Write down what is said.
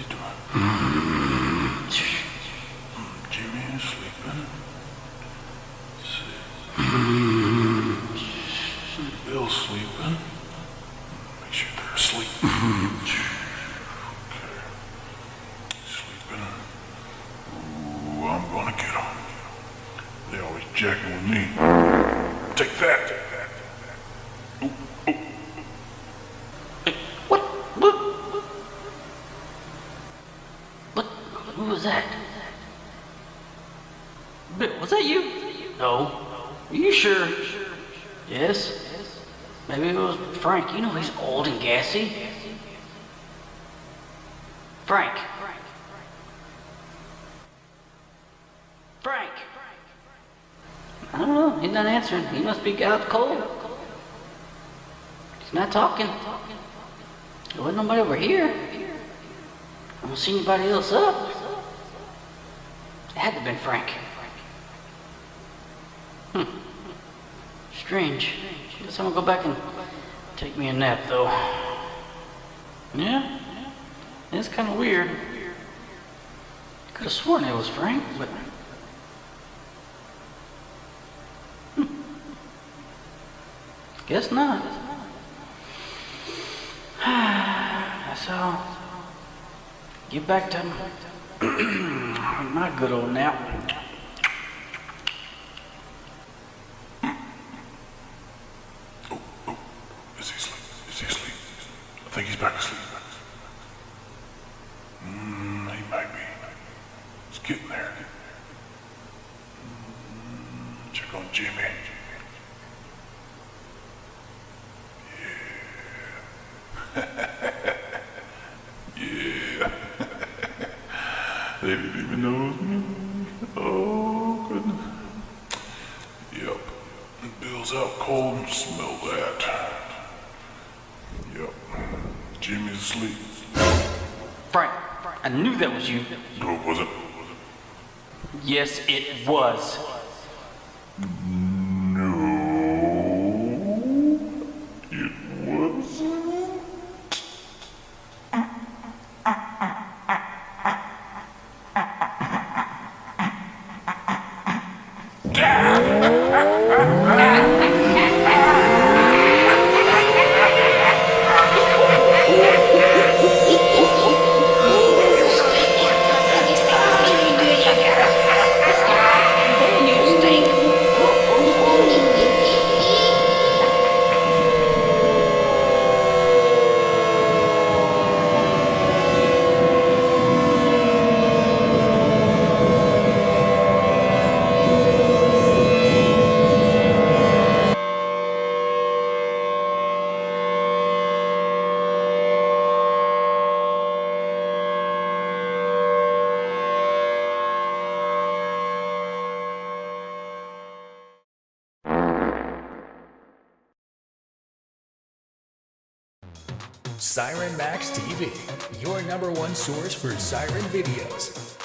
he doing? Jimmy is sleeping. Bill's sleeping. Make sure they're asleep. Okay. Sleeping. Ooh, I'm gonna get them. They always jacking with me. Take that. Ooh, ooh. What? Who was that? Bill, was that you? No. Are you sure? Yes. Maybe it was Frank. You know he's old and gassy. Frank. Frank. I don't know. He's not answering. He must be out cold. He's not talking. There wasn't nobody over here. I don't see anybody else up. It had to have been Frank. Strange. Guess I'm gonna go back and take me a nap, though. Yeah? It's kind of weird. Could have sworn it was Frank, but... Guess not. So, get back to my good old nap. Is he asleep? Is he asleep? I think he's back asleep. He might be. He's getting there. Check on Jimmy. Yeah. They didn't even know it was me. Oh, goodness. Yep. Bill's out cold and smell that. Yep. Jimmy's asleep. Frank, I knew that was you. No, it wasn't. Yes, it was. No, it wasn't. Siren Max TV, your #1 source for Siren videos.